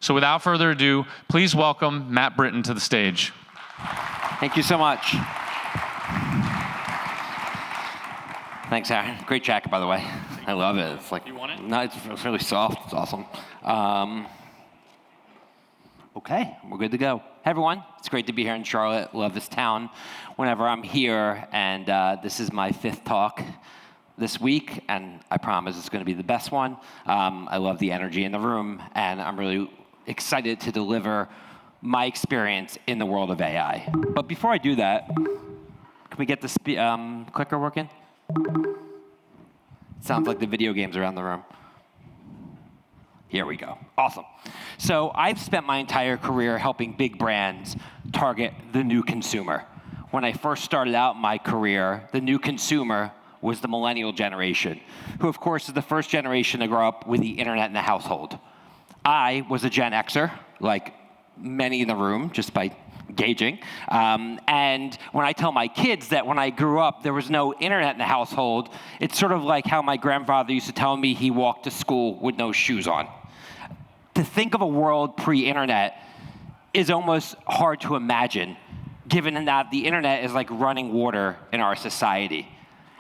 So without further ado, please welcome Matt Britton to the stage. Thank you so much. Thanks, Aaron. Great jacket, by the way. I love it. It's like, you want it? No, it's really soft. It's awesome. Okay, we're good to go. Hey, everyone. It's great to be here in Charlotte. Love this town whenever I'm here. And this is my 5th talk this week, and I promise it's going to be the best one. I love the energy in the room, and I'm really excited to deliver my experience in the world of AI. But before I do that, can we get the clicker working? Sounds like the video games around the room. Here we go. Awesome. So I've spent my entire career helping big brands target the new consumer. When I first started out my career, the new consumer was the millennial generation, who of course is the first generation to grow up with the internet in the household. I was a Gen Xer, like many in the room, just by gauging. And when I tell my kids that when I grew up, there was no internet in the household, it's sort of like how my grandfather used to tell me he walked to school with no shoes on. To think of a world pre-internet is almost hard to imagine, given that the internet is like running water in our society.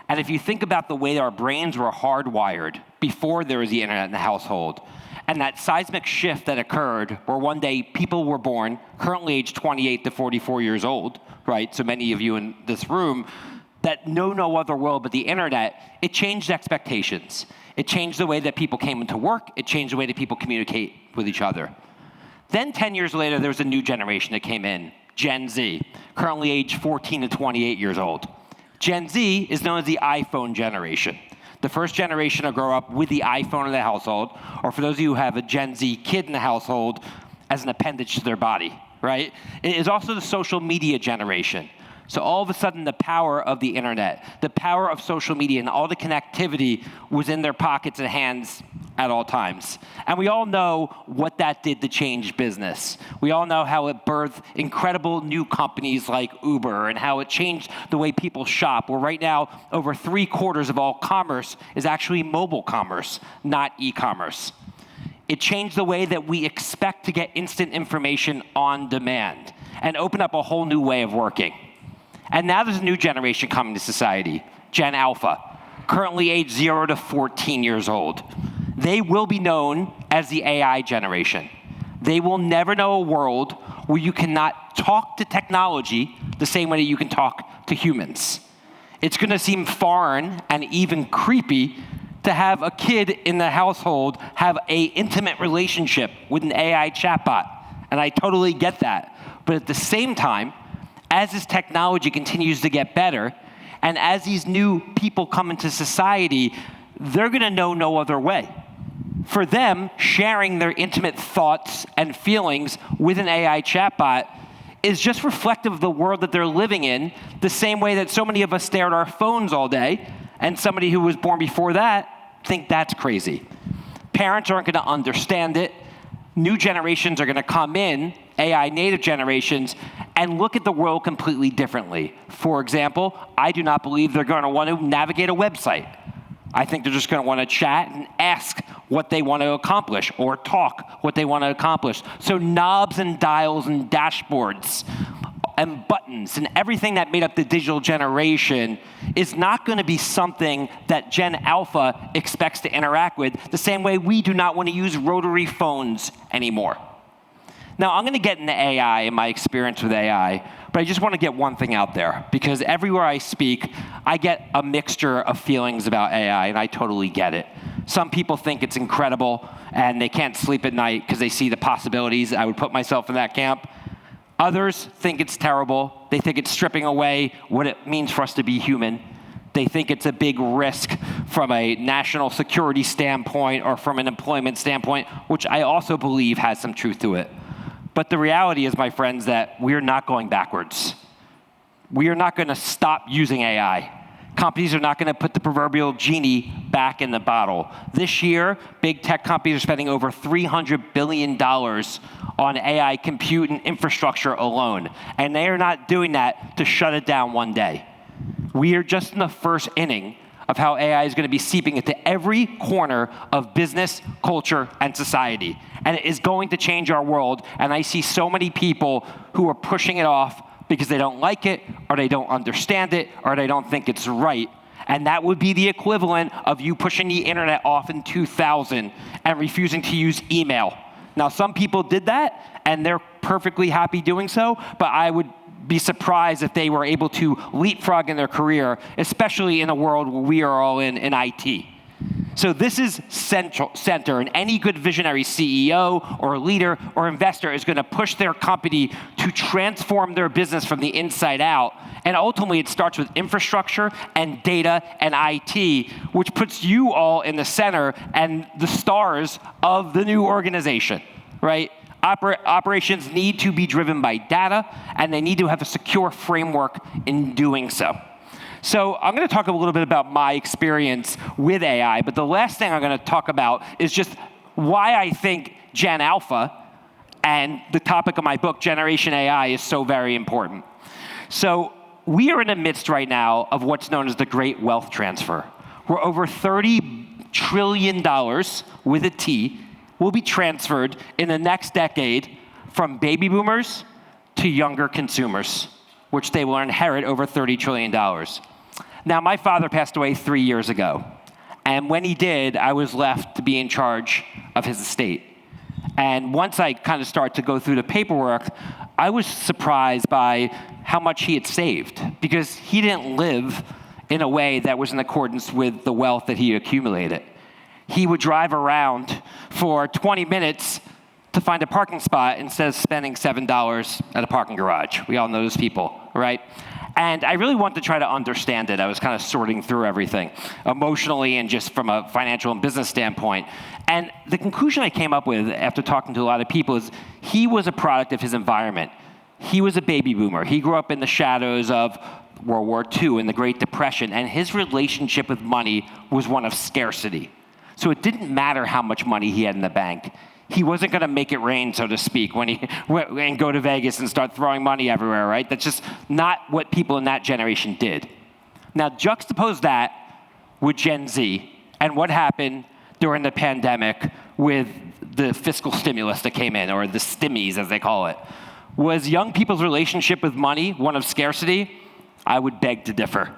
And if you think about the way our brains were hardwired before there was the internet in the household, and that seismic shift that occurred where one day people were born, currently aged 28 to 44 years old, right? So many of you in this room that know no other world but the internet, it changed expectations. It changed the way that people came into work. It changed the way that people communicate with each other. Then 10 years later, there was a new generation that came in, Gen Z, currently aged 14 to 28 years old. Gen Z is known as the iPhone generation. The first generation to grow up with the iPhone in the household, or for those of you who have a Gen Z kid in the household, as an appendage to their body, right? It is also the social media generation. So all of a sudden, the power of the internet, the power of social media, and all the connectivity was in their pockets and hands at all times. And we all know what that did to change business. We all know how it birthed incredible new companies like Uber and how it changed the way people shop, where right now, over 3/4 of all commerce is actually mobile commerce, not e-commerce. It changed the way that we expect to get instant information on demand and open up a whole new way of working. And now there's a new generation coming to society, Gen Alpha, currently aged 0 to 14 years old. They will be known as the AI generation. They will never know a world where you cannot talk to technology the same way that you can talk to humans. It's going to seem foreign and even creepy to have a kid in the household have an intimate relationship with an AI chatbot. And I totally get that. But at the same time, as this technology continues to get better, and as these new people come into society, they're going to know no other way. For them, sharing their intimate thoughts and feelings with an AI chatbot is just reflective of the world that they're living in, the same way that so many of us stare at our phones all day, and somebody who was born before that think that's crazy. Parents aren't going to understand it. New generations are going to come in, AI native generations, and look at the world completely differently. For example, I do not believe they're going to want to navigate a website. I think they're just going to want to chat and ask what they want to accomplish or talk what they want to accomplish. So knobs and dials and dashboards and buttons and everything that made up the digital generation is not going to be something that Gen Alpha expects to interact with the same way we do not want to use rotary phones anymore. Now, I'm going to get into AI and my experience with AI, but I just want to get one thing out there, because everywhere I speak, I get a mixture of feelings about AI, and I totally get it. Some people think it's incredible, and they can't sleep at night because they see the possibilities. I would put myself in that camp. Others think it's terrible. They think it's stripping away what it means for us to be human. They think it's a big risk from a national security standpoint or from an employment standpoint, which I also believe has some truth to it. But the reality is, my friends, that we're not going backwards. We are not going to stop using AI. Companies are not going to put the proverbial genie back in the bottle. This year, big tech companies are spending over $300 billion on AI compute and infrastructure alone. And they are not doing that to shut it down one day. We are just in the first inning of how AI is going to be seeping into every corner of business, culture, and society. And it is going to change our world. And I see so many people who are pushing it off because they don't like it, or they don't understand it, or they don't think it's right. And that would be the equivalent of you pushing the internet off in 2000 and refusing to use email. Now, some people did that, and they're perfectly happy doing so, but I would be surprised if they were able to leapfrog in their career, especially in a world where we are all in IT. So this is center, and any good visionary CEO or leader or investor is going to push their company to transform their business from the inside out. And ultimately, it starts with infrastructure and data and IT, which puts you all in the center and the stars of the new organization, right? Operations need to be driven by data, and they need to have a secure framework in doing so. So I'm going to talk a little bit about my experience with AI, but the last thing I'm going to talk about is just why I think Gen Alpha and the topic of my book, Generation AI, is so very important. So we are in the midst right now of what's known as the Great Wealth Transfer, where over $30 trillion with a T will be transferred in the next decade from baby boomers to younger consumers, which they will inherit over $30 trillion. Now, my father passed away 3 years ago, and when he did, I was left to be in charge of his estate. And once I kind of started to go through the paperwork, I was surprised by how much he had saved, because he didn't live in a way that was in accordance with the wealth that he accumulated. He would drive around for 20 minutes to find a parking spot instead of spending $7 at a parking garage. We all know those people, right? And I really wanted to try to understand it. I was kind of sorting through everything emotionally and just from a financial and business standpoint. And the conclusion I came up with after talking to a lot of people is he was a product of his environment. He was a baby boomer. He grew up in the shadows of World War II and the Great Depression, and his relationship with money was one of scarcity. So it didn't matter how much money he had in the bank. He wasn't going to make it rain, so to speak, when he and go to Vegas and start throwing money everywhere, right? That's just not what people in that generation did. Now, juxtapose that with Gen Z and what happened during the pandemic with the fiscal stimulus that came in, or the stimmies, as they call it. Was young people's relationship with money one of scarcity? I would beg to differ.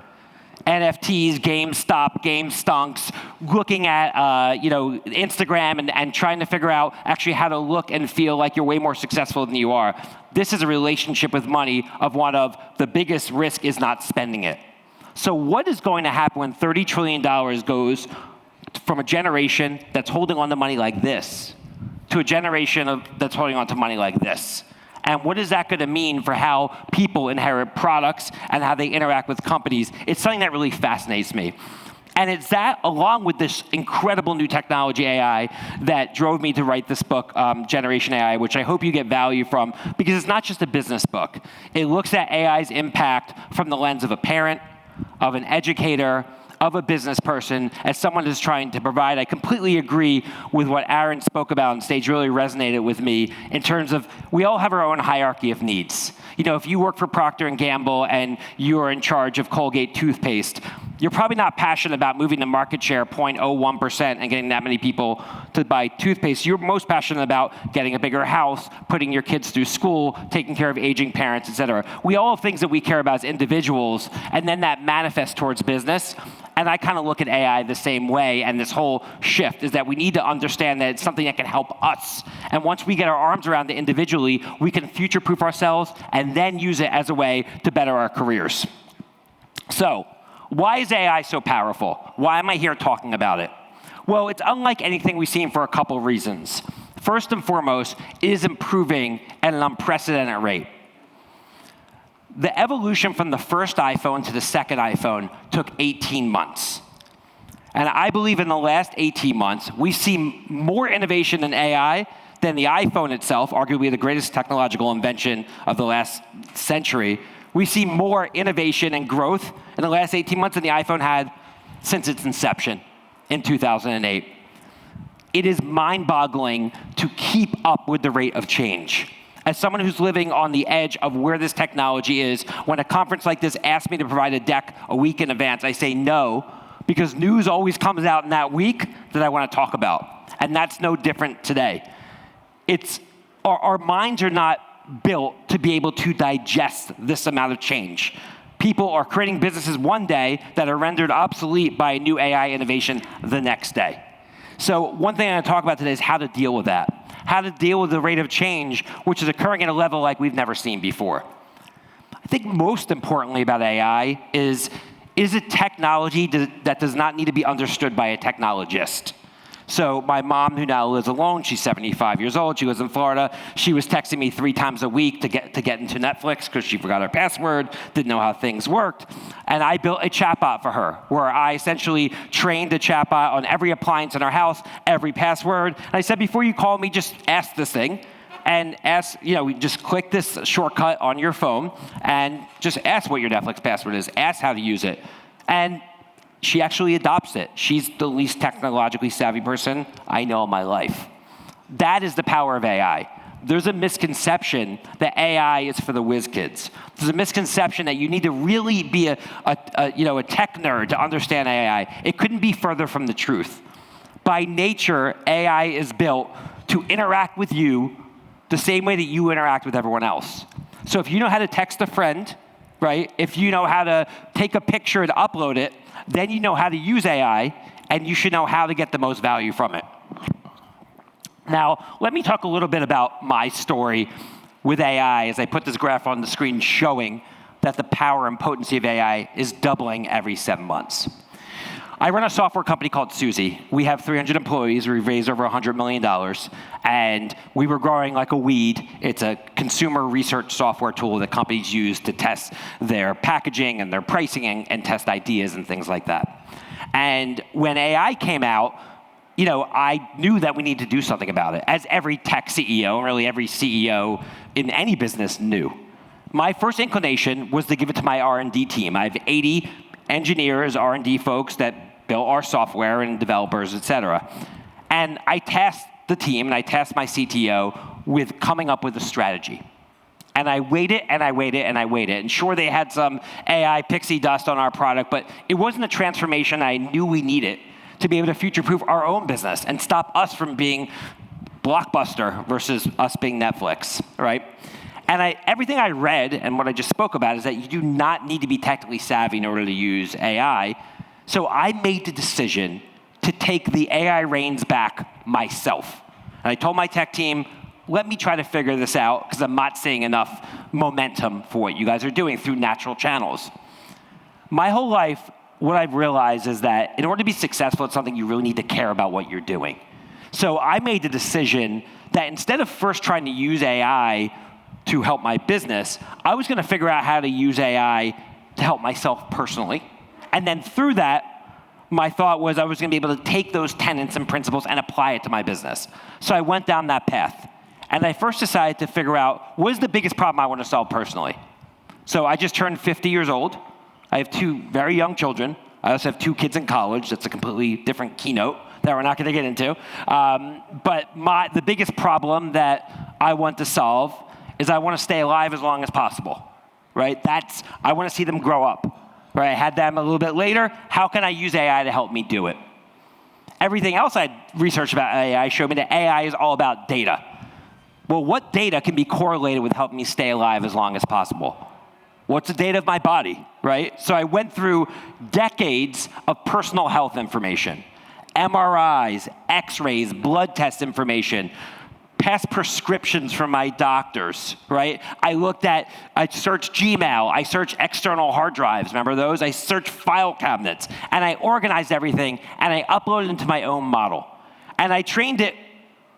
NFTs, GameStop, GameStonks, looking at Instagram and trying to figure out actually how to look and feel like you're way more successful than you are. This is a relationship with money of one of the biggest risk is not spending it. So what is going to happen when $30 trillion goes from a generation that's holding on to money like this to a generation that's holding on to money like this? And what is that going to mean for how people inherit products and how they interact with companies? It's something that really fascinates me. And it's that, along with this incredible new technology, AI, that drove me to write this book, Generation AI, which I hope you get value from, because it's not just a business book. It looks at AI's impact from the lens of a parent, of an educator, of a business person, as someone who's trying to provide. I completely agree with what Aaron spoke about on stage, really resonated with me in terms of we all have our own hierarchy of needs. You know, if you work for Procter & Gamble and you're in charge of Colgate toothpaste, you're probably not passionate about moving the market share 0.01% and getting that many people to buy toothpaste. You're most passionate about getting a bigger house, putting your kids through school, taking care of aging parents, et cetera. We all have things that we care about as individuals, and then that manifests towards business. And I kind of look at AI the same way, and this whole shift is that we need to understand that it's something that can help us. And once we get our arms around it individually, we can future-proof ourselves and then use it as a way to better our careers. So, why is AI so powerful? Why am I here talking about it? Well, it's unlike anything we've seen for a couple of reasons. First and foremost, it is improving at an unprecedented rate. The evolution from the first iPhone to the second iPhone took 18 months. And I believe in the last 18 months, we've seen more innovation in AI than the iPhone itself, arguably the greatest technological invention of the last century. We see more innovation and growth in the last 18 months than the iPhone had since its inception in 2008. It is mind-boggling to keep up with the rate of change. As someone who's living on the edge of where this technology is, when a conference like this asks me to provide a deck a week in advance, I say no, because news always comes out in that week that I want to talk about. And that's no different today. Our minds are not built to be able to digest this amount of change. People are creating businesses one day that are rendered obsolete by a new AI innovation the next day. So one thing I'm going to talk about today is how to deal with that. How to deal with the rate of change, which is occurring at a level like we've never seen before. I think most importantly about AI is it technology that does not need to be understood by a technologist? So my mom, who now lives alone, she's 75 years old, she lives in Florida, she was texting me 3 times a week to get into Netflix because she forgot her password, didn't know how things worked. And I built a chatbot for her, where I essentially trained a chatbot on every appliance in our house, every password. And I said, before you call me, just ask this thing. And ask, just click this shortcut on your phone and just ask what your Netflix password is. Ask how to use it. And she actually adopts it. She's the least technologically savvy person I know in my life. That is the power of AI. There's a misconception that AI is for the whiz kids. There's a misconception that you need to really be a tech nerd to understand AI. It couldn't be further from the truth. By nature, AI is built to interact with you the same way that you interact with everyone else. So if you know how to text a friend, right? If you know how to take a picture and upload it, then you know how to use AI, and you should know how to get the most value from it. Now, let me talk a little bit about my story with AI as I put this graph on the screen showing that the power and potency of AI is doubling every 7 months. I run a software company called Suzy. We have 300 employees. We've raised over $100 million. And we were growing like a weed. It's a consumer research software tool that companies use to test their packaging and their pricing and test ideas and things like that. And when AI came out, I knew that we needed to do something about it, as every tech CEO, and really every CEO in any business knew. My first inclination was to give it to my R&D team. I have 80 engineers, R&D folks that built our software and developers, et cetera. And I tasked the team and I tasked my CTO with coming up with a strategy. And I waited and I waited and I waited. And sure, they had some AI pixie dust on our product, but it wasn't a transformation I knew we needed to be able to future-proof our own business and stop us from being Blockbuster versus us being Netflix, right? And everything I read and what I just spoke about is that you do not need to be technically savvy in order to use AI. So I made the decision to take the AI reins back myself. And I told my tech team, let me try to figure this out because I'm not seeing enough momentum for what you guys are doing through natural channels. My whole life, what I've realized is that in order to be successful, it's something you really need to care about what you're doing. So I made the decision that instead of first trying to use AI to help my business, I was going to figure out how to use AI to help myself personally. And then through that, my thought was I was going to be able to take those tenets and principles and apply it to my business. So I went down that path. And I first decided to figure out what is the biggest problem I want to solve personally. So I just turned 50 years old. I have 2 very young children. I also have 2 kids in college. That's a completely different keynote that we're not going to get into. But the biggest problem that I want to solve is I want to stay alive as long as possible, right? I want to see them grow up, right? I had them a little bit later. How can I use AI to help me do it? Everything else I researched about AI showed me that AI is all about data. Well, what data can be correlated with helping me stay alive as long as possible? What's the data of my body, right? So I went through decades of personal health information, MRIs, X-rays, blood test information, past prescriptions from my doctors, right? I searched Gmail, I searched external hard drives, remember those? I searched file cabinets, and I organized everything, and I uploaded it into my own model. And I trained it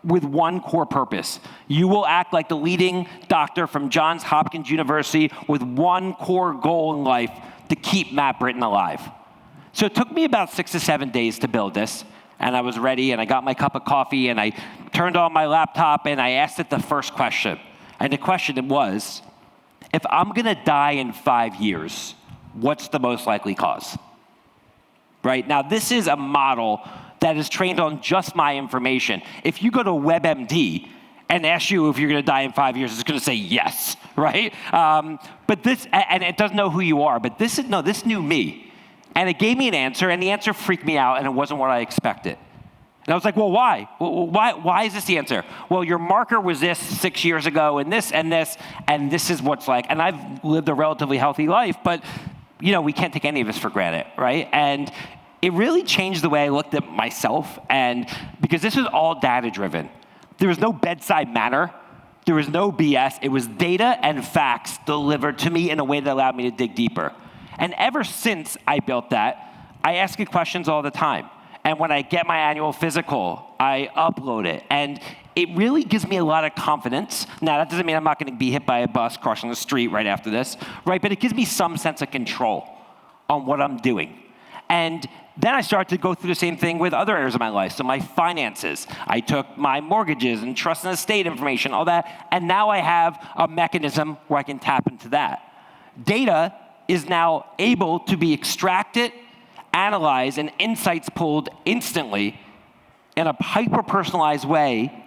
with one core purpose. You will act like the leading doctor from Johns Hopkins University with one core goal in life, to keep Matt Britton alive. So it took me about 6 to 7 days to build this. And I was ready, and I got my cup of coffee, and I turned on my laptop, and I asked it the first question. And the question was, if I'm going to die in 5 years, what's the most likely cause? Right? Now, this is a model that is trained on just my information. If you go to WebMD and ask you if you're going to die in 5 years, it's going to say yes, right? But this, and it doesn't know who you are, but this knew me. And it gave me an answer, and the answer freaked me out, and it wasn't what I expected. And I was like, well, why? Why is this the answer? Well, your marker was this 6 years ago, and this, and this is what's like. And I've lived a relatively healthy life, but we can't take any of this for granted, right? And it really changed the way I looked at myself, and because this was all data-driven. There was no bedside manner. There was no BS. It was data and facts delivered to me in a way that allowed me to dig deeper. And ever since I built that, I ask it questions all the time. And when I get my annual physical, I upload it. And it really gives me a lot of confidence. Now, that doesn't mean I'm not going to be hit by a bus crossing the street right after this, right? But it gives me some sense of control on what I'm doing. And then I started to go through the same thing with other areas of my life. So my finances, I took my mortgages and trust and estate information, all that. And now I have a mechanism where I can tap into that. Data is now able to be extracted, analyzed, and insights pulled instantly in a hyper-personalized way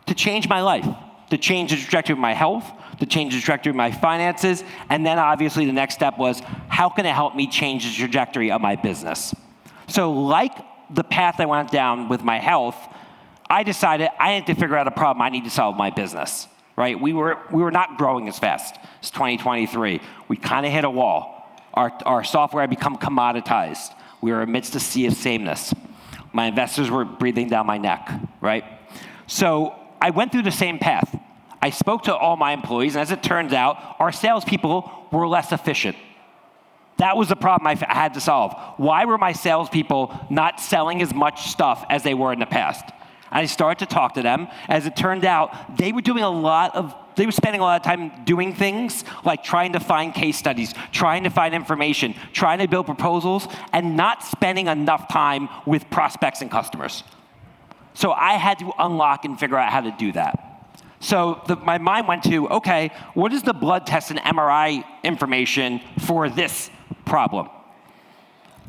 to change my life, to change the trajectory of my health, to change the trajectory of my finances, and then obviously the next step was, how can it help me change the trajectory of my business? So like the path I went down with my health, I decided I had to figure out a problem I need to solve my business, right? We were not growing as fast. It's 2023. We kind of hit a wall. Our software had become commoditized. We were amidst a sea of sameness. My investors were breathing down my neck, right? So I went through the same path. I spoke to all my employees, and as it turns out, our salespeople were less efficient. That was the problem I had to solve. Why were my salespeople not selling as much stuff as they were in the past? I started to talk to them. As it turned out, they were spending a lot of time doing things like trying to find case studies, trying to find information, trying to build proposals, and not spending enough time with prospects and customers. So I had to unlock and figure out how to do that. So my mind went to, okay, what is the blood test and MRI information for this problem?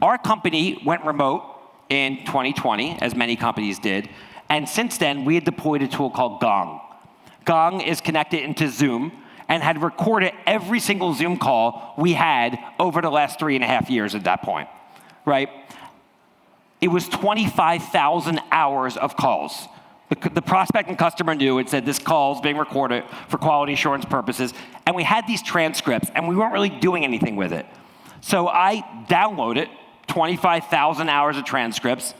Our company went remote in 2020, as many companies did. And since then, we had deployed a tool called Gong. Gong is connected into Zoom and had recorded every single Zoom call we had over the last 3.5 years at that point, right? It was 25,000 hours of calls. The prospect and customer knew it said this call is being recorded for quality assurance purposes. And we had these transcripts, and we weren't really doing anything with it. So I downloaded 25,000 hours of transcripts,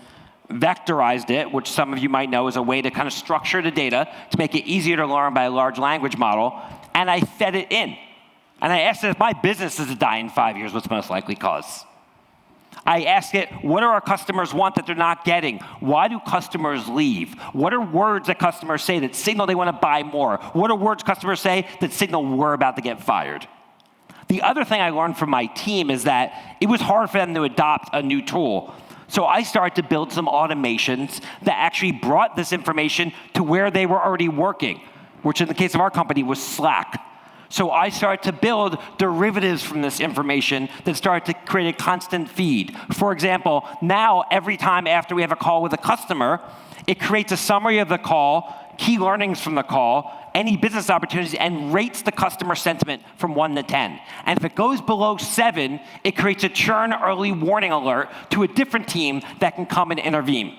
vectorized it, which some of you might know is a way to kind of structure the data to make it easier to learn by a large language model, and I fed it in. And I asked it, if my business is to die in 5 years, what's the most likely cause? I asked it, what do our customers want that they're not getting? Why do customers leave? What are words that customers say that signal they want to buy more? What are words customers say that signal we're about to get fired? The other thing I learned from my team is that it was hard for them to adopt a new tool. So I started to build some automations that actually brought this information to where they were already working, which in the case of our company was Slack. So I started to build derivatives from this information that started to create a constant feed. For example, now every time after we have a call with a customer, it creates a summary of the call, key learnings from the call, any business opportunities, and rates the customer sentiment from 1 to 10. And if it goes below 7, it creates a churn early warning alert to a different team that can come and intervene.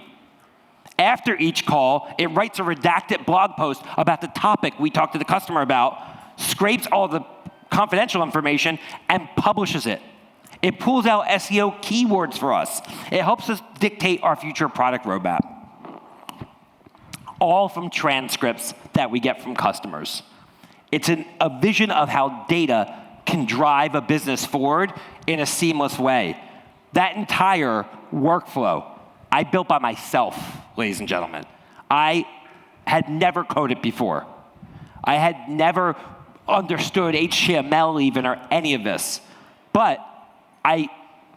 After each call, it writes a redacted blog post about the topic we talked to the customer about, scrapes all the confidential information, and publishes it. It pulls out SEO keywords for us. It helps us dictate our future product roadmap. All from transcripts that we get from customers. It's a vision of how data can drive a business forward in a seamless way. That entire workflow, I built by myself, ladies and gentlemen. I had never coded before. I had never understood HTML even or any of this. But I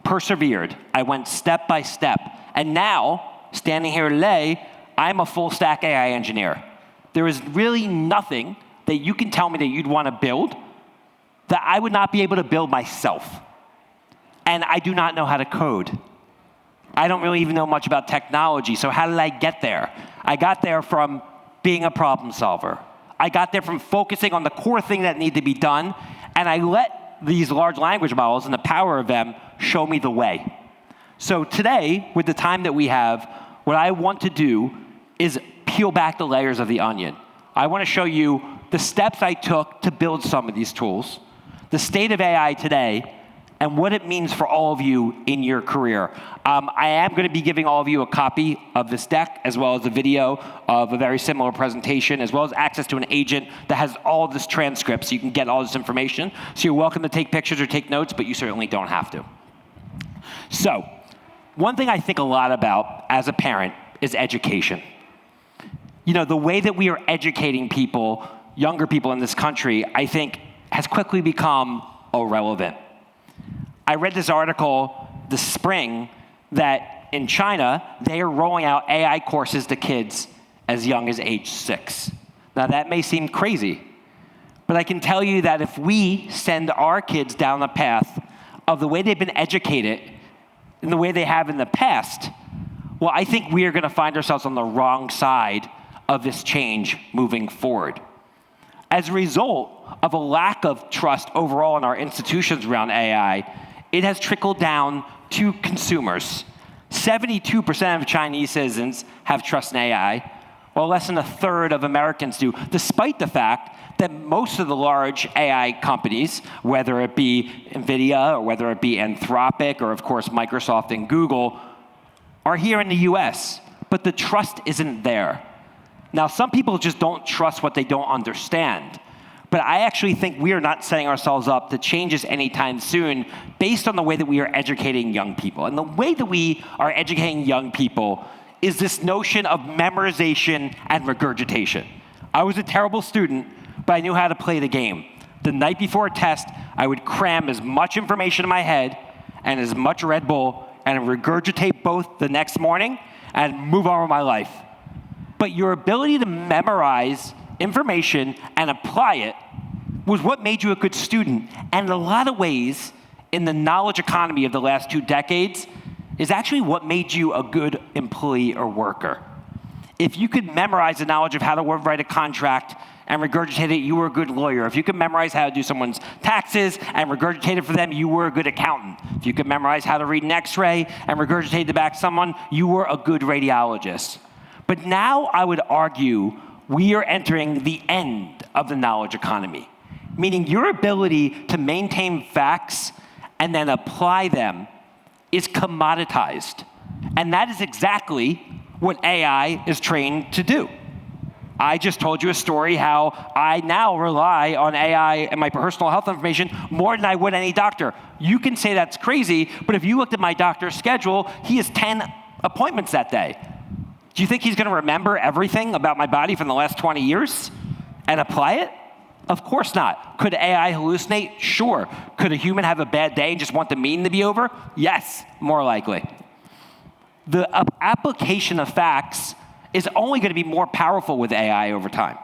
persevered. I went step by step. And now, standing here today, I'm a full stack AI engineer. There is really nothing that you can tell me that you'd want to build that I would not be able to build myself. And I do not know how to code. I don't really even know much about technology, so how did I get there? I got there from being a problem solver. I got there from focusing on the core thing that needed to be done, and I let these large language models and the power of them show me the way. So today, with the time that we have, what I want to do is peel back the layers of the onion. I want to show you the steps I took to build some of these tools, the state of AI today, and what it means for all of you in your career. I am going to be giving all of you a copy of this deck, as well as a video of a very similar presentation, as well as access to an agent that has all of this transcript, so you can get all this information. So you're welcome to take pictures or take notes, but you certainly don't have to. So, one thing I think a lot about as a parent is education. You know, the way that we are educating people, younger people in this country, I think has quickly become irrelevant. I read this article this spring that in China, they are rolling out AI courses to kids as young as age 6. Now that may seem crazy, but I can tell you that if we send our kids down the path of the way they've been educated in the way they have in the past, well, I think we are going to find ourselves on the wrong side of this change moving forward. As a result of a lack of trust overall in our institutions around AI, it has trickled down to consumers. 72% of Chinese citizens have trust in AI, while less than a third of Americans do, despite the fact that most of the large AI companies, whether it be NVIDIA or whether it be Anthropic or, of course, Microsoft and Google, are here in the US, but the trust isn't there. Now, some people just don't trust what they don't understand. But I actually think we are not setting ourselves up to change this anytime soon based on the way that we are educating young people. And the way that we are educating young people is this notion of memorization and regurgitation. I was a terrible student, but I knew how to play the game. The night before a test, I would cram as much information in my head and as much Red Bull and regurgitate both the next morning and move on with my life. But your ability to memorize information and apply it was what made you a good student. And in a lot of ways, in the knowledge economy of the last 2 decades, is actually what made you a good employee or worker. If you could memorize the knowledge of how to write a contract and regurgitate it, you were a good lawyer. If you could memorize how to do someone's taxes and regurgitate it for them, you were a good accountant. If you could memorize how to read an X-ray and regurgitate it back to someone, you were a good radiologist. But now I would argue we are entering the end of the knowledge economy, meaning your ability to maintain facts and then apply them is commoditized. And that is exactly what AI is trained to do. I just told you a story how I now rely on AI and my personal health information more than I would any doctor. You can say that's crazy, but if you looked at my doctor's schedule, he has 10 appointments that day. Do you think he's going to remember everything about my body from the last 20 years and apply it? Of course not. Could AI hallucinate? Sure. Could a human have a bad day and just want the meeting to be over? Yes, more likely. The application of facts is only going to be more powerful with AI over time.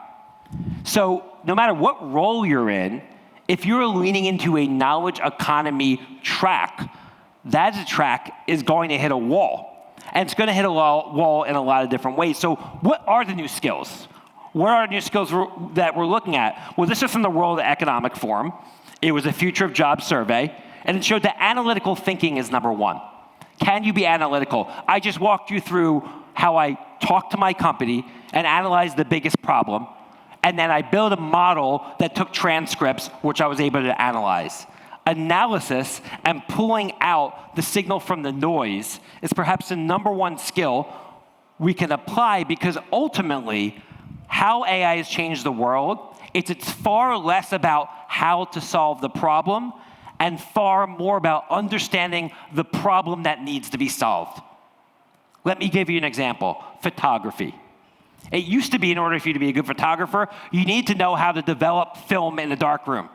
So no matter what role you're in, if you're leaning into a knowledge economy track, that track is going to hit a wall. And it's going to hit a wall in a lot of different ways. So what are the new skills? What are the new skills that we're looking at? Well, this is from the World Economic Forum. It was a Future of Jobs survey, and it showed that analytical thinking is number 1. Can you be analytical? I just walked you through how I talked to my company and analyzed the biggest problem, and then I built a model that took transcripts, which I was able to analyze. Analysis and pulling out the signal from the noise is perhaps the number 1 skill we can apply, because ultimately, how AI has changed the world, it's far less about how to solve the problem and far more about understanding the problem that needs to be solved. Let me give you an example. Photography. It used to be, in order for you to be a good photographer, you need to know how to develop film in a dark room.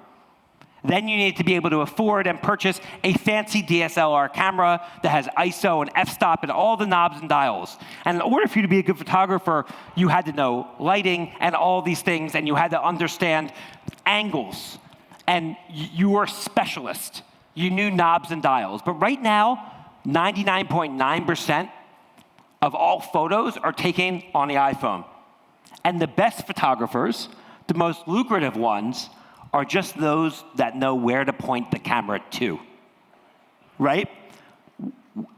Then you need to be able to afford and purchase a fancy DSLR camera that has ISO and f-stop and all the knobs and dials. And in order for you to be a good photographer, you had to know lighting and all these things, and you had to understand angles. And you were a specialist. You knew knobs and dials. But right now, 99.9% of all photos are taken on the iPhone. And the best photographers, the most lucrative ones, are just those that know where to point the camera to, right?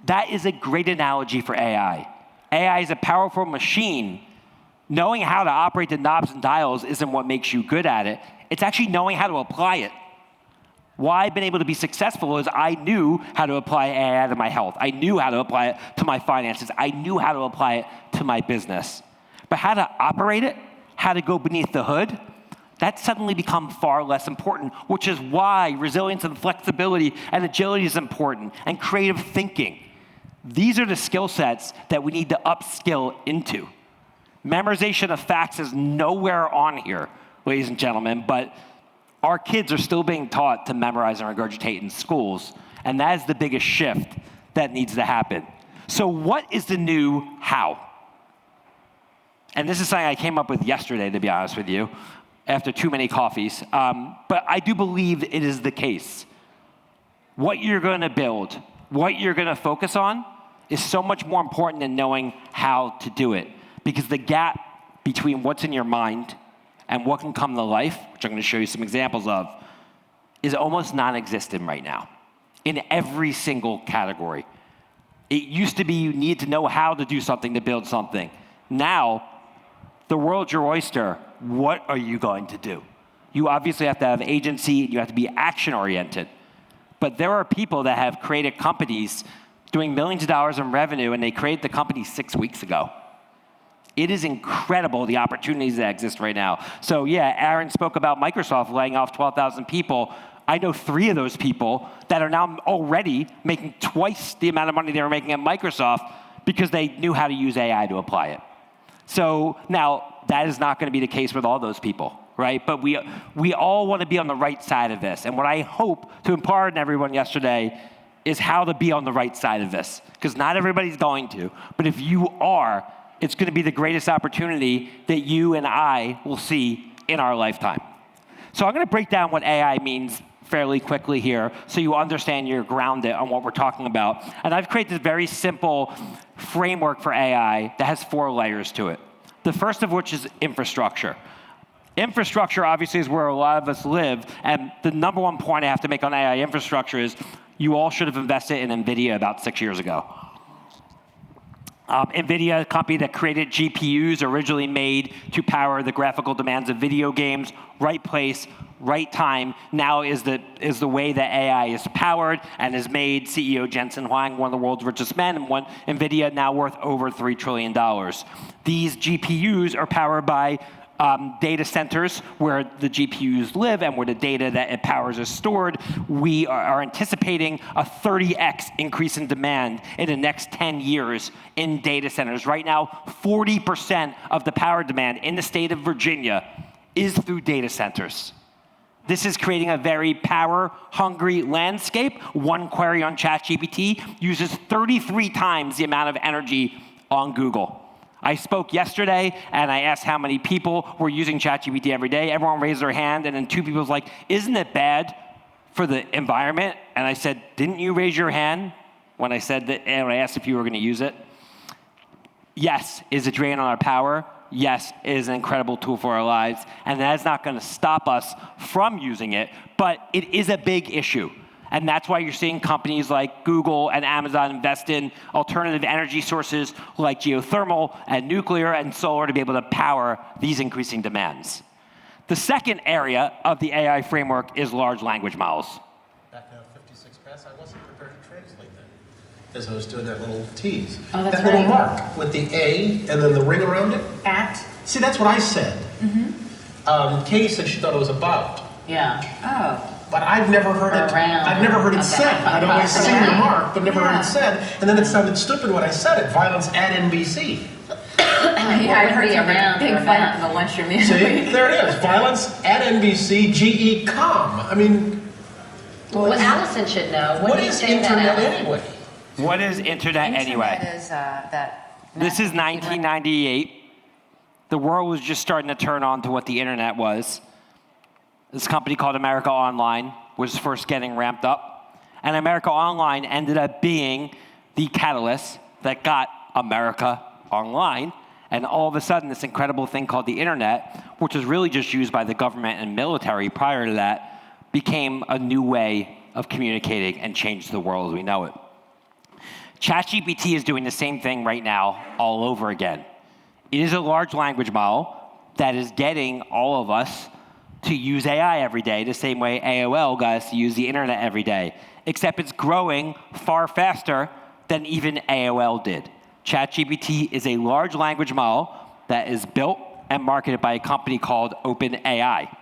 That is a great analogy for AI. AI is a powerful machine. Knowing how to operate the knobs and dials isn't what makes you good at it. It's actually knowing how to apply it. Why I've been able to be successful is I knew how to apply AI to my health. I knew how to apply it to my finances. I knew how to apply it to my business. But how to operate it, how to go beneath the hood, that suddenly become far less important, which is why resilience and flexibility and agility is important, and creative thinking. These are the skill sets that we need to upskill into. Memorization of facts is nowhere on here, ladies and gentlemen, but our kids are still being taught to memorize and regurgitate in schools, and that is the biggest shift that needs to happen. So what is the new how? And this is something I came up with yesterday, to be honest with you, after too many coffees, but I do believe it is the case. What you're going to build, what you're going to focus on, is so much more important than knowing how to do it. Because the gap between what's in your mind and what can come to life, which I'm going to show you some examples of, is almost non-existent right now in every single category. It used to be you needed to know how to do something to build something. Now, the world's your oyster. What are you going to do? You obviously have to have agency, and you have to be action-oriented. But there are people that have created companies doing millions of dollars in revenue, and they created the company 6 weeks ago. It is incredible the opportunities that exist right now. So yeah, Aaron spoke about Microsoft laying off 12,000 people. I know 3 of those people that are now already making twice the amount of money they were making at Microsoft because they knew how to use AI to apply it. So now, that is not going to be the case with all those people, right? But we all want to be on the right side of this. And what I hope to impart on everyone yesterday is how to be on the right side of this. Because not everybody's going to. But if you are, it's going to be the greatest opportunity that you and I will see in our lifetime. So I'm going to break down what AI means fairly quickly here so you understand you're grounded on what we're talking about. And I've created this very simple framework for AI that has 4 layers to it. The first of which is infrastructure. Infrastructure obviously is where a lot of us live, and the number one point I have to make on AI infrastructure is you all should have invested in NVIDIA about 6 years ago. NVIDIA, a company that created GPUs, originally made to power the graphical demands of video games, right place, right time, now is the way that AI is powered and has made CEO Jensen Huang one of the world's richest men, and NVIDIA now worth over $3 trillion. These GPUs are powered by data centers where the GPUs live and where the data that it powers is stored. We are anticipating a 30x increase in demand in the next 10 years in data centers. Right now, 40% of the power demand in the state of Virginia is through data centers. This is creating a very power-hungry landscape. One query on ChatGPT uses 33 times the amount of energy on Google. I spoke yesterday, and I asked how many people were using ChatGPT every day. Everyone raised their hand, and then 2 people was like, isn't it bad for the environment? And I said, didn't you raise your hand when I said that, and I asked if you were going to use it? Yes, is it drain on our power? Yes, it is an incredible tool for our lives, and that is not going to stop us from using it, but it is a big issue. And that's why you're seeing companies like Google and Amazon invest in alternative energy sources like geothermal and nuclear and solar to be able to power these increasing demands. The second area of the AI framework is large language models. Back now, 56 past, I wasn't prepared to translate that as I was doing that little tease. Oh, that's that right. little mark with the A and then the ring around it. At? See, that's what I said. Katie said she thought it was about. Yeah. Oh. But I've never heard it. Around. I've never heard it Okay. said. I'd always seen the mark, but never heard Yeah. it said. And then it sounded stupid when I said it. Violence at NBC. Yeah, I heard around. Big fight in the lunchroom. See, there it is. Violence at NBC. GE.com. I mean, Well, Allison should know. what do you is think that, internet Allison? anyway? What is internet anyway? Internet is that. This is 1998. The world was just starting to turn on to what the internet was. This company called America Online was first getting ramped up. And America Online ended up being the catalyst that got America online. And all of a sudden, this incredible thing called the internet, which was really just used by the government and military prior to that, became a new way of communicating and changed the world as we know it. ChatGPT is doing the same thing right now all over again. It is a large language model that is getting all of us to use AI every day the same way AOL got us to use the internet every day, except it's growing far faster than even AOL did. ChatGPT is a large language model that is built and marketed by a company called OpenAI.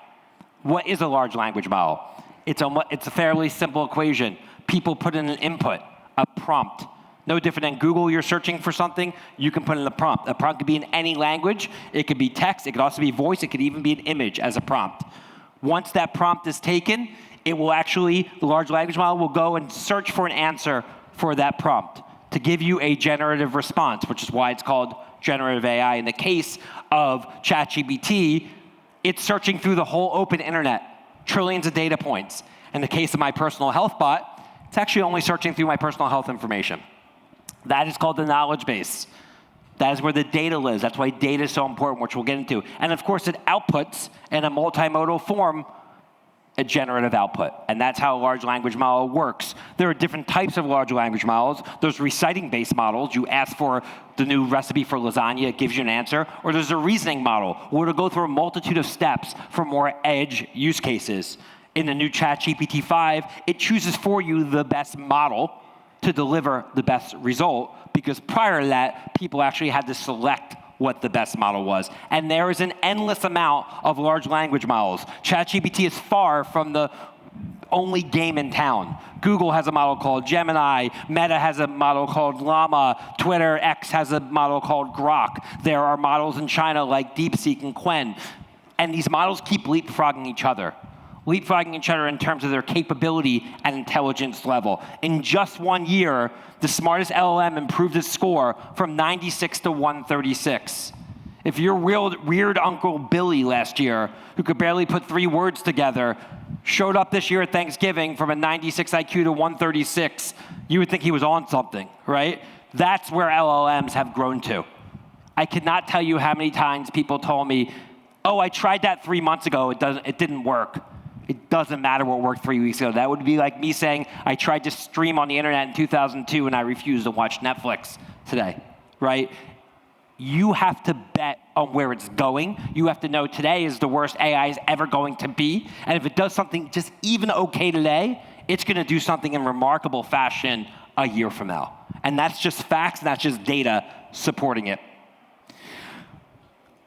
What is a large language model? It's a fairly simple equation. People put in an input, a prompt. No different than Google, you're searching for something, you can put in a prompt. A prompt could be in any language. It could be text. It could also be voice. It could even be an image as a prompt. Once that prompt is taken, it will actually, the large language model will go and search for an answer for that prompt to give you a generative response, which is why it's called generative AI. In the case of ChatGPT, it's searching through the whole open internet, trillions of data points. In the case of my personal health bot, it's actually only searching through my personal health information. That is called the knowledge base. That is where the data lives. That's why data is so important, which we'll get into. And of course, it outputs in a multimodal form a generative output. And that's how a large language model works. There are different types of large language models. There's reciting-based models. You ask for the new recipe for lasagna, it gives you an answer. Or there's a reasoning model, where it'll go through a multitude of steps for more edge use cases. In the new ChatGPT 5, it chooses for you the best model to deliver the best result, because prior to that, people actually had to select what the best model was. And there is an endless amount of large language models. ChatGPT is far from the only game in town. Google has a model called Gemini, Meta has a model called Llama, Twitter, X has a model called Grok. There are models in China like DeepSeek and Qwen. And these models keep leapfrogging each other in terms of their capability and intelligence level. In just 1 year, the smartest LLM improved its score from 96 to 136. If your weird Uncle Billy last year, who could barely put 3 words together, showed up this year at Thanksgiving from a 96 IQ to 136, you would think he was on something, right? That's where LLMs have grown to. I could not tell you how many times people told me, oh, I tried that 3 months ago, it didn't work. It doesn't matter what worked 3 weeks ago. That would be like me saying, I tried to stream on the internet in 2002 and I refused to watch Netflix today, right? You have to bet on where it's going. You have to know today is the worst AI is ever going to be. And if it does something just even okay today, it's going to do something in remarkable fashion a year from now. And that's just facts, and that's just data supporting it.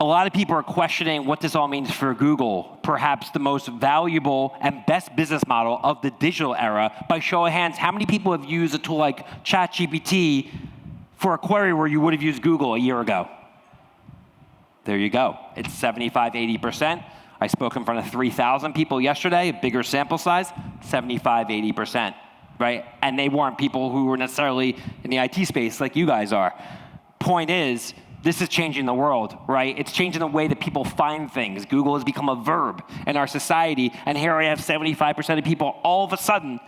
A lot of people are questioning what this all means for Google, perhaps the most valuable and best business model of the digital era. By show of hands, how many people have used a tool like ChatGPT for a query where you would have used Google a year ago? There you go. It's 75, 80%. I spoke in front of 3,000 people yesterday, a bigger sample size, 75, 80%, right? And they weren't people who were necessarily in the IT space like you guys are. Point is, this is changing the world, right? It's changing the way that people find things. Google has become a verb in our society, and here I have 75% of people all of a sudden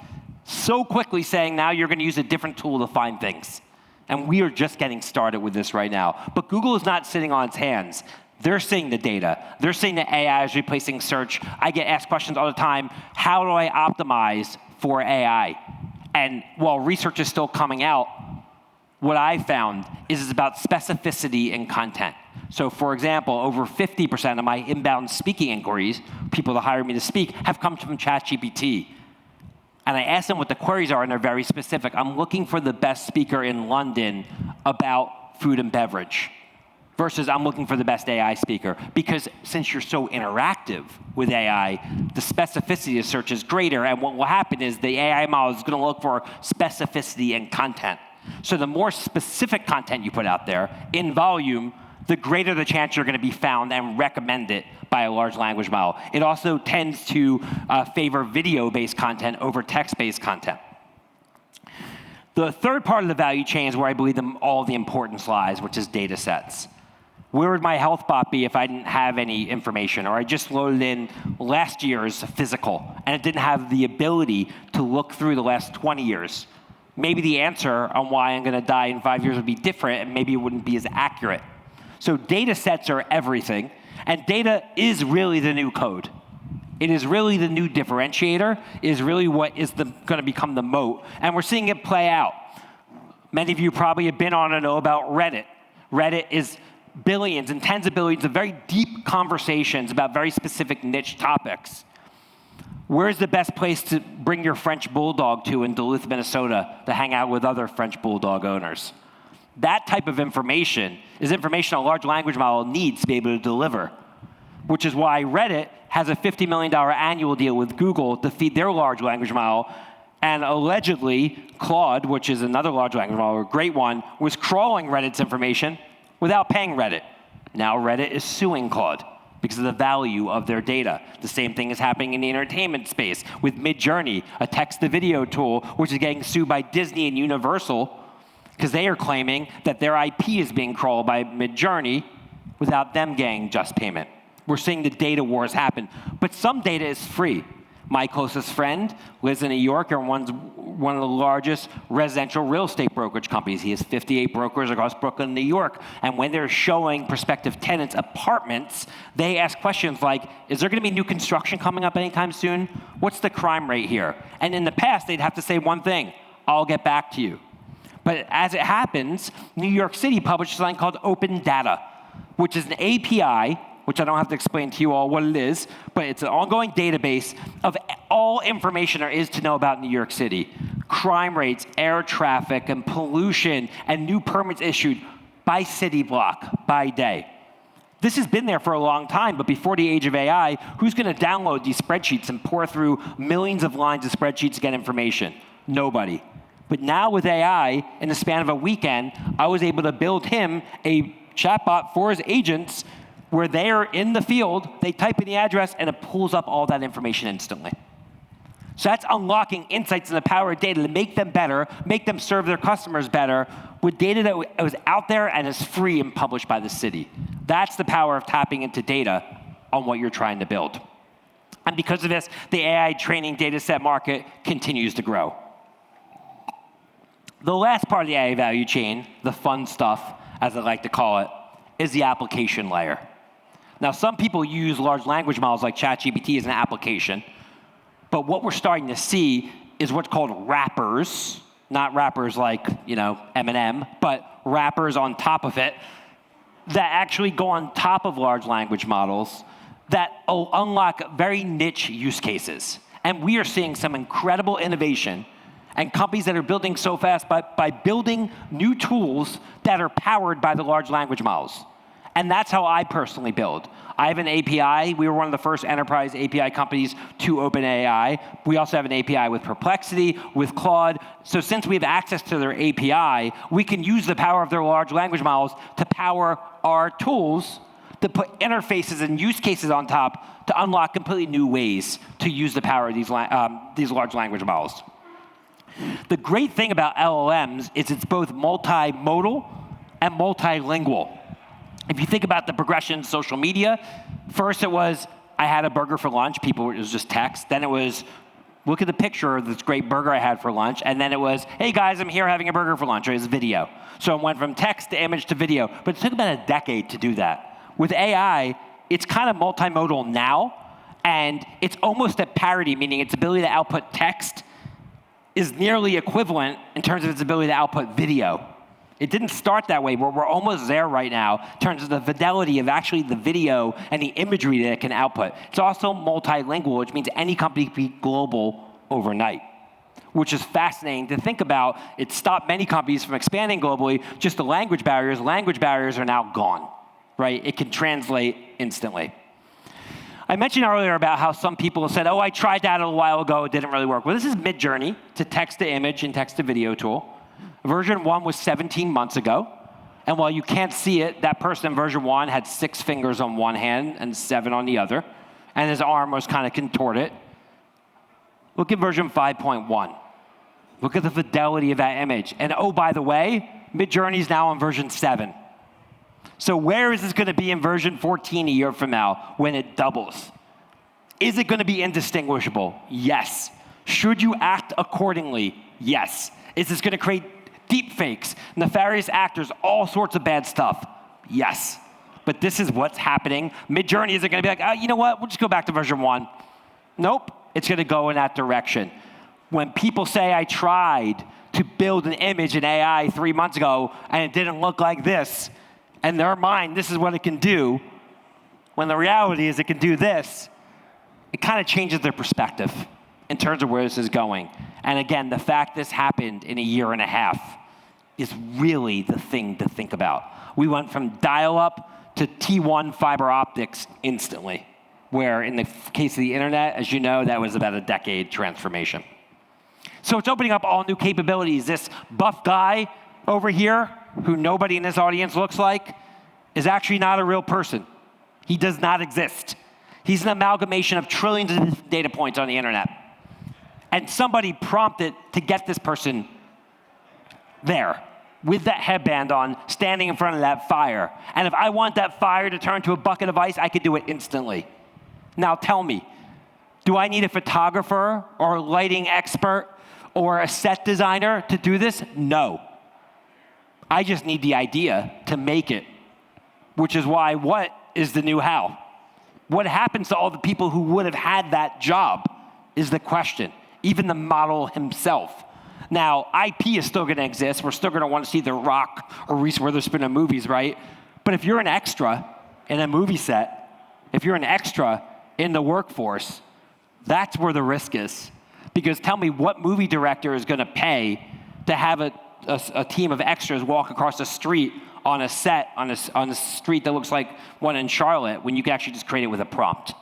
so quickly saying, now you're going to use a different tool to find things. And we are just getting started with this right now. But Google is not sitting on its hands. They're seeing the data. They're seeing that AI is replacing search. I get asked questions all the time, how do I optimize for AI? And while research is still coming out, what I found is it's about specificity in content. So for example, over 50% of my inbound speaking inquiries, people that hire me to speak, have come from ChatGPT. And I ask them what the queries are, and they're very specific. I'm looking for the best speaker in London about food and beverage, versus I'm looking for the best AI speaker. Because since you're so interactive with AI, the specificity of search is greater, and what will happen is the AI model is going to look for specificity in content. So the more specific content you put out there in volume, the greater the chance you're going to be found and recommended by a large language model. It also tends to favor video-based content over text-based content. The third part of the value chain is where I believe all the importance lies, which is data sets. Where would my health bot be if I didn't have any information, or I just loaded in last year's physical and it didn't have the ability to look through the last 20 years? Maybe the answer on why I'm going to die in 5 years would be different, and maybe it wouldn't be as accurate. So data sets are everything, and data is really the new code. It is really the new differentiator. It is really what is going to become the moat, and we're seeing it play out. Many of you probably have been on or know about Reddit. Reddit is billions and tens of billions of very deep conversations about very specific niche topics. Where's the best place to bring your French bulldog to in Duluth, Minnesota, to hang out with other French bulldog owners? That type of information is information a large language model needs to be able to deliver, which is why Reddit has a $50 million annual deal with Google to feed their large language model. And allegedly, Claude, which is another large language model, a great one, was crawling Reddit's information without paying Reddit. Now Reddit is suing Claude because of the value of their data. The same thing is happening in the entertainment space with Midjourney, a text-to-video tool, which is getting sued by Disney and Universal because they are claiming that their IP is being crawled by Midjourney without them getting just payment. We're seeing the data wars happen. But some data is free. My closest friend lives in New York and runs one of the largest residential real estate brokerage companies. He has 58 brokers across Brooklyn, New York. And when they're showing prospective tenants apartments, they ask questions like, is there going to be new construction coming up anytime soon? What's the crime rate here? And in the past, they'd have to say one thing, I'll get back to you. But as it happens, New York City published something called Open Data, which is an API, which I don't have to explain to you all what it is, but it's an ongoing database of all information there is to know about New York City. Crime rates, air traffic, and pollution, and new permits issued by city block, by day. This has been there for a long time, but before the age of AI, who's going to download these spreadsheets and pour through millions of lines of spreadsheets to get information? Nobody. But now with AI, in the span of a weekend, I was able to build him a chatbot for his agents where they're in the field, they type in the address, and it pulls up all that information instantly. So that's unlocking insights and the power of data to make them better, make them serve their customers better with data that was out there and is free and published by the city. That's the power of tapping into data on what you're trying to build. And because of this, the AI training data set market continues to grow. The last part of the AI value chain, the fun stuff, as I like to call it, is the application layer. Now, some people use large language models like ChatGPT as an application, but what we're starting to see is what's called wrappers, not wrappers like, M&M, but wrappers on top of it that actually go on top of large language models that unlock very niche use cases. And we are seeing some incredible innovation and companies that are building so fast by building new tools that are powered by the large language models. And that's how I personally build. I have an API. We were one of the first enterprise API companies to OpenAI. We also have an API with Perplexity, with Claude. So since we have access to their API, we can use the power of their large language models to power our tools to put interfaces and use cases on top to unlock completely new ways to use the power of these large language models. The great thing about LLMs is it's both multimodal and multilingual. If you think about the progression in social media, first it was, I had a burger for lunch. It was just text. Then it was, look at the picture of this great burger I had for lunch. And then it was, hey guys, I'm here having a burger for lunch. It was video. So it went from text to image to video. But it took about a decade to do that. With AI, it's kind of multimodal now. And it's almost at parity, meaning its ability to output text is nearly equivalent in terms of its ability to output video. It didn't start that way, but we're almost there right now in terms of the fidelity of actually the video and the imagery that it can output. It's also multilingual, which means any company can be global overnight, which is fascinating to think about. It stopped many companies from expanding globally, just the language barriers. Language barriers are now gone, right? It can translate instantly. I mentioned earlier about how some people said, oh, I tried that a while ago, it didn't really work. Well, this is Midjourney, it's a text-to-image and text-to-video tool. Version 1 was 17 months ago. And while you can't see it, that person in version 1 had 6 fingers on one hand and 7 on the other. And his arm was kind of contorted. Look at version 5.1. Look at the fidelity of that image. And oh, by the way, Midjourney's now on version 7. So where is this going to be in version 14 a year from now when it doubles? Is it going to be indistinguishable? Yes. Should you act accordingly? Yes. Is this going to create deep fakes, nefarious actors, all sorts of bad stuff? Yes. But this is what's happening. Midjourney isn't going to be like, oh, you know what? We'll just go back to version 1. Nope. It's going to go in that direction. When people say, I tried to build an image in AI 3 months ago, and it didn't look like this. In their mind, this is what it can do, when the reality is it can do this. It kind of changes their perspective in terms of where this is going. And again, the fact this happened in a year and a half is really the thing to think about. We went from dial-up to T1 fiber optics instantly, where in the case of the internet, as you know, that was about a decade transformation. So it's opening up all new capabilities. This buff guy over here, who nobody in this audience looks like, is actually not a real person. He does not exist. He's an amalgamation of trillions of data points on the internet. And somebody prompted to get this person there, with that headband on, standing in front of that fire. And if I want that fire to turn to a bucket of ice, I could do it instantly. Now tell me, do I need a photographer or a lighting expert or a set designer to do this? No. I just need the idea to make it, which is why what is the new how? What happens to all the people who would have had that job is the question, even the model himself. Now, IP is still going to exist. We're still going to want to see The Rock or Reese Witherspoon in movies, right? But if you're an extra in a movie set, if you're an extra in the workforce, that's where the risk is. Because tell me, what movie director is going to pay to have a team of extras walk across the street on a set, on a street that looks like one in Charlotte, when you can actually just create it with a prompt?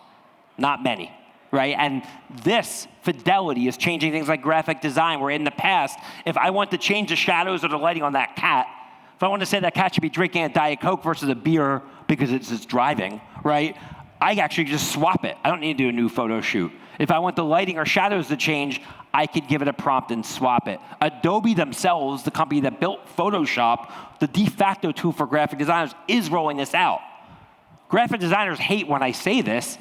Not many, right? And this fidelity is changing things like graphic design, where in the past, if I want to change the shadows or the lighting on that cat, if I want to say that cat should be drinking a Diet Coke versus a beer because it's driving, right? I actually just swap it. I don't need to do a new photo shoot. If I want the lighting or shadows to change, I could give it a prompt and swap it. Adobe themselves, the company that built Photoshop, the de facto tool for graphic designers, is rolling this out. Graphic designers hate when I say this,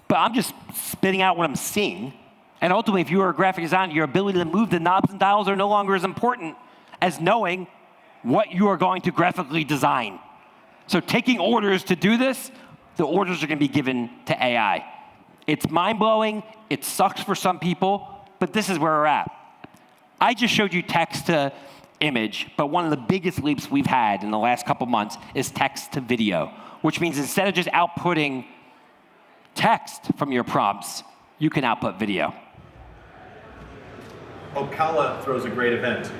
but I'm just spitting out what I'm seeing. And ultimately, if you are a graphic designer, your ability to move the knobs and dials are no longer as important as knowing what you are going to graphically design. So taking orders to do this, the orders are going to be given to AI. It's mind-blowing. It sucks for some people, but this is where we're at. I just showed you text to image, but one of the biggest leaps we've had in the last couple months is text to video, which means instead of just outputting text from your prompts, you can output video. Opkalla throws a great event.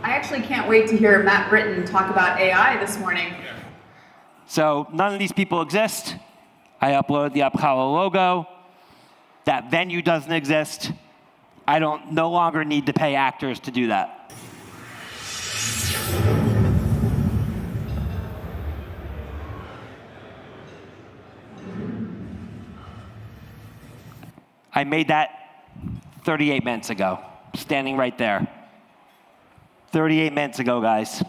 I actually can't wait to hear Matt Britton talk about AI this morning. So none of these people exist. I uploaded the Opkalla logo. That venue doesn't exist. I don't no longer need to pay actors to do that. I made that 38 minutes ago, standing right there. 38 minutes ago, guys.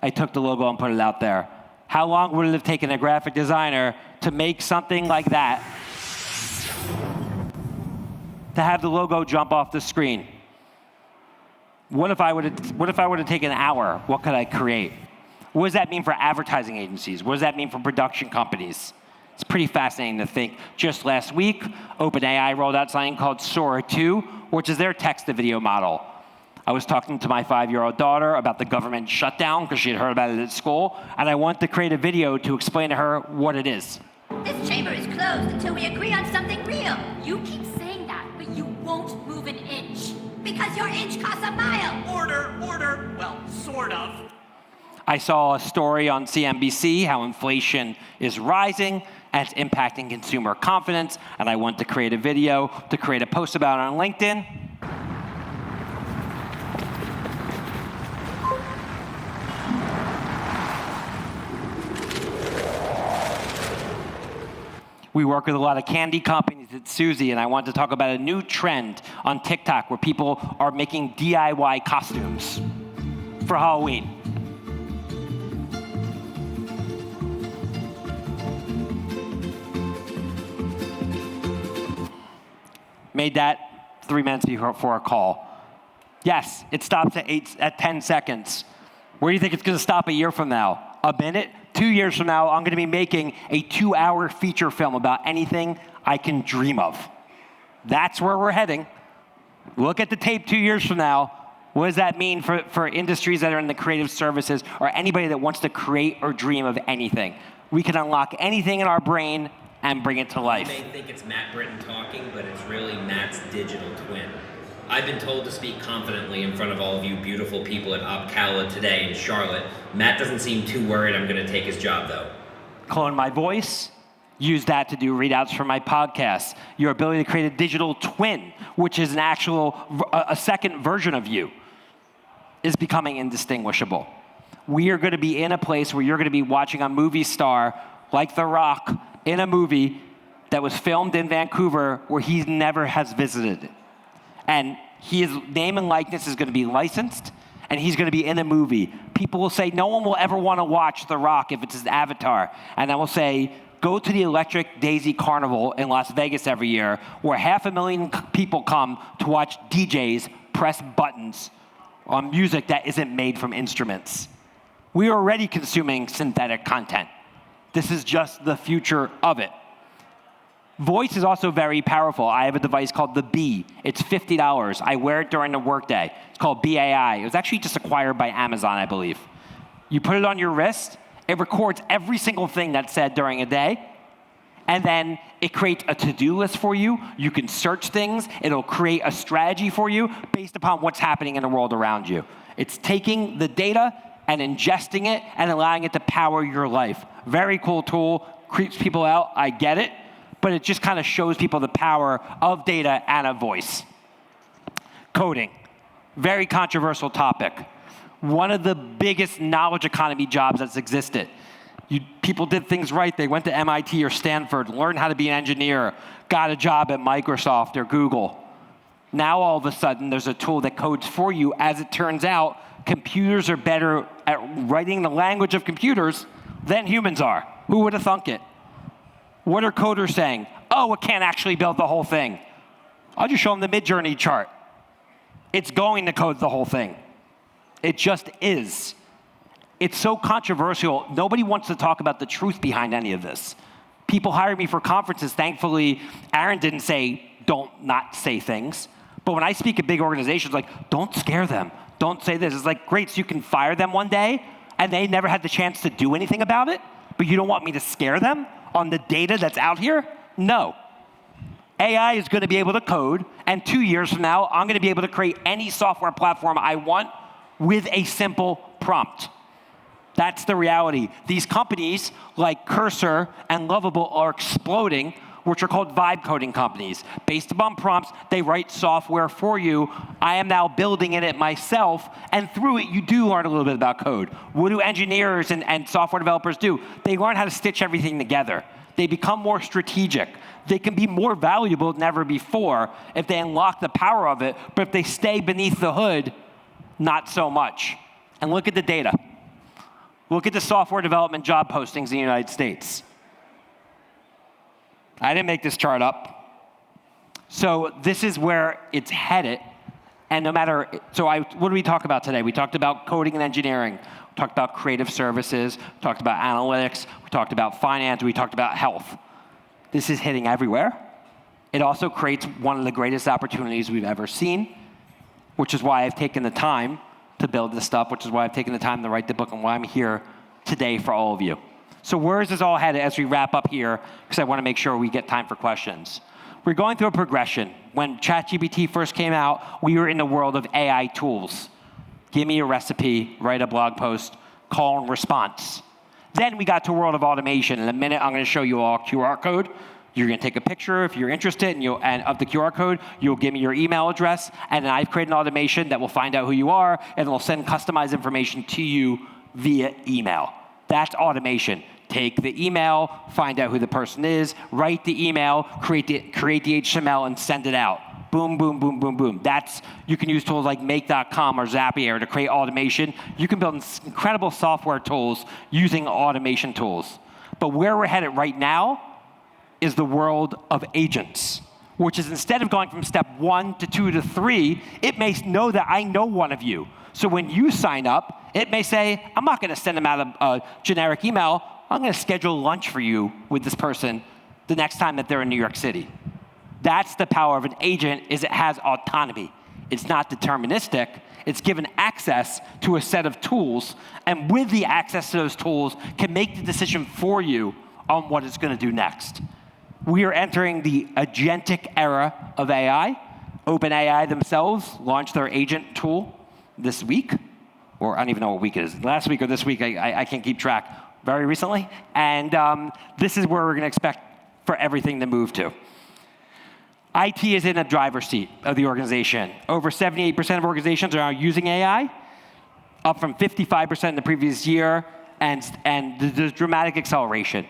I took the logo and put it out there. How long would it have taken a graphic designer to make something like that, to have the logo jump off the screen? What if I would have taken an hour? What could I create? What does that mean for advertising agencies? What does that mean for production companies? It's pretty fascinating to think. Just last week, OpenAI rolled out something called Sora 2, which is their text-to-video model. I was talking to my 5-year-old daughter about the government shutdown because she had heard about it at school, and I wanted to create a video to explain to her what it is. This chamber is closed until we agree on something real. You keep saying that, but you won't move an inch. Because your inch costs a mile. Order. Well, sort of. I saw a story on CNBC how inflation is rising and it's impacting consumer confidence, and I wanted to create a video to create a post about it on LinkedIn. We work with a lot of candy companies at Suzy, and I want to talk about a new trend on TikTok where people are making DIY costumes for Halloween. Made that 3 minutes before a call. Yes, it stops at 10 seconds. Where do you think it's going to stop a year from now? A minute? 2 years from now, I'm going to be making a 2-hour feature film about anything I can dream of. That's where we're heading. Look at the tape 2 years from now. What does that mean for industries that are in the creative services or anybody that wants to create or dream of anything? We can unlock anything in our brain and bring it to life. You may think it's Matt Britton talking, but it's really Matt's digital twin. I've been told to speak confidently in front of all of you beautiful people at Opkalla today in Charlotte. Matt doesn't seem too worried I'm going to take his job, though. Clone my voice, use that to do readouts for my podcast. Your ability to create a digital twin, which is a second version of you, is becoming indistinguishable. We are going to be in a place where you're going to be watching a movie star like The Rock in a movie that was filmed in Vancouver where he never has visited. And his name and likeness is going to be licensed, and he's going to be in a movie. People will say, no one will ever want to watch The Rock if it's his avatar. And I will say, go to the Electric Daisy Carnival in Las Vegas every year, where 500,000 people come to watch DJs press buttons on music that isn't made from instruments. We are already consuming synthetic content. This is just the future of it. Voice is also very powerful. I have a device called the Bee. It's $50. I wear it during the workday. It's called BAI. It was actually just acquired by Amazon, I believe. You put it on your wrist. It records every single thing that's said during a day. And then it creates a to-do list for you. You can search things. It'll create a strategy for you based upon what's happening in the world around you. It's taking the data and ingesting it and allowing it to power your life. Very cool tool. Creeps people out. I get it. But it just kind of shows people the power of data and a voice. Coding, very controversial topic. One of the biggest knowledge economy jobs that's existed. People did things right. They went to MIT or Stanford, learned how to be an engineer, got a job at Microsoft or Google. Now all of a sudden, there's a tool that codes for you. As it turns out, computers are better at writing the language of computers than humans are. Who would have thunk it? What are coders saying? Oh, it can't actually build the whole thing. I'll just show them the Midjourney chart. It's going to code the whole thing. It just is. It's so controversial. Nobody wants to talk about the truth behind any of this. People hire me for conferences. Thankfully, Aaron didn't say, don't not say things. But when I speak at big organizations, like, don't scare them. Don't say this. It's like, great, so you can fire them one day, and they never had the chance to do anything about it, but you don't want me to scare them on the data that's out here? No. AI is going to be able to code, and 2 years from now, I'm going to be able to create any software platform I want with a simple prompt. That's the reality. These companies like Cursor and Lovable are exploding, which are called vibe coding companies. Based upon prompts, they write software for you. I am now building it myself, and through it, you do learn a little bit about code. What do engineers and software developers do? They learn how to stitch everything together. They become more strategic. They can be more valuable than ever before if they unlock the power of it, but if they stay beneath the hood, not so much. And look at the data. Look at the software development job postings in the United States. I didn't make this chart up. So this is where it's headed. And no matter, what did we talk about today? We talked about coding and engineering. We talked about creative services. We talked about analytics. We talked about finance. We talked about health. This is hitting everywhere. It also creates one of the greatest opportunities we've ever seen, which is why I've taken the time to build this stuff, which is why I've taken the time to write the book and why I'm here today for all of you. So where is this all headed as we wrap up here? Because I want to make sure we get time for questions. We're going through a progression. When ChatGPT first came out, we were in the world of AI tools. Give me a recipe, write a blog post, call and response. Then we got to a world of automation. In a minute, I'm going to show you all QR code. You're going to take a picture if you're interested, and of the QR code, you'll give me your email address, and then I've created an automation that will find out who you are, and it'll send customized information to you via email. That's automation. Take the email, find out who the person is, write the email, create the HTML, and send it out. Boom, boom, boom, boom, boom. You can use tools like Make.com or Zapier to create automation. You can build incredible software tools using automation tools. But where we're headed right now is the world of agents, which is instead of going from step 1 to 2 to 3, it may know that I know one of you. So when you sign up, it may say, I'm not going to send them out a generic email. I'm going to schedule lunch for you with this person the next time that they're in New York City. That's the power of an agent, is it has autonomy. It's not deterministic. It's given access to a set of tools, and with the access to those tools, can make the decision for you on what it's going to do next. We are entering the agentic era of AI. OpenAI themselves launched their agent tool this week, or I don't even know what week it is. Last week or this week, I can't keep track. Very recently. And this is where we're going to expect for everything to move to. IT is in a driver's seat of the organization. Over 78% of organizations are now using AI, up from 55% in the previous year, and there's dramatic acceleration.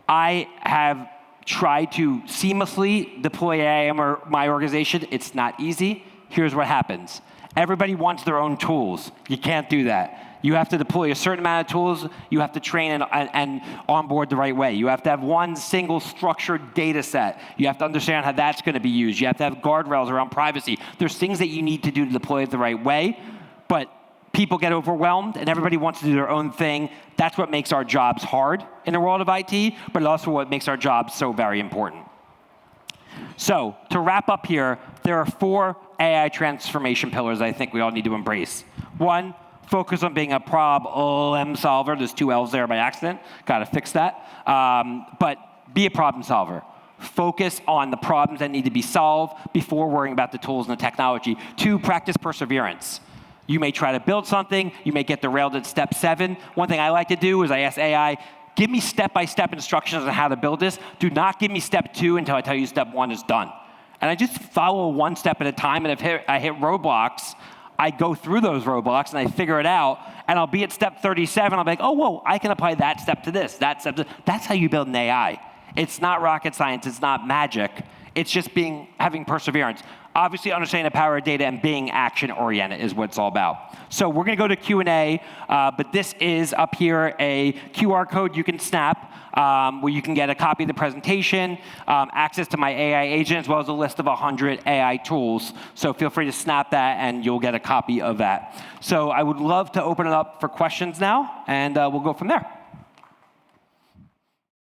I have tried to seamlessly deploy AI in my organization. It's not easy. Here's what happens. Everybody wants their own tools. You can't do that. You have to deploy a certain amount of tools. You have to train and onboard the right way. You have to have one single structured data set. You have to understand how that's going to be used. You have to have guardrails around privacy. There's things that you need to do to deploy it the right way, but people get overwhelmed and everybody wants to do their own thing. That's what makes our jobs hard in the world of IT, but also what makes our jobs so very important. So to wrap up here, there are 4 AI transformation pillars I think we all need to embrace. 1, focus on being a problem solver. There's 2 L's there by accident. Got to fix that. But be a problem solver. Focus on the problems that need to be solved before worrying about the tools and the technology. 2, practice perseverance. You may try to build something. You may get derailed at step 7. One thing I like to do is I ask AI, give me step-by-step instructions on how to build this. Do not give me step 2 until I tell you step 1 is done. And I just follow one step at a time, and if I hit roadblocks, I go through those roadblocks and I figure it out, and I'll be at step 37. I'll be like, oh, whoa, I can apply that step to this, that step to this. That's how you build an AI. It's not rocket science. It's not magic. It's just having perseverance. Obviously, understanding the power of data and being action-oriented is what it's all about. So we're going to go to Q&A, but this is up here a QR code you can snap where you can get a copy of the presentation, access to my AI agent, as well as a list of 100 AI tools. So feel free to snap that, and you'll get a copy of that. So I would love to open it up for questions now, and we'll go from there.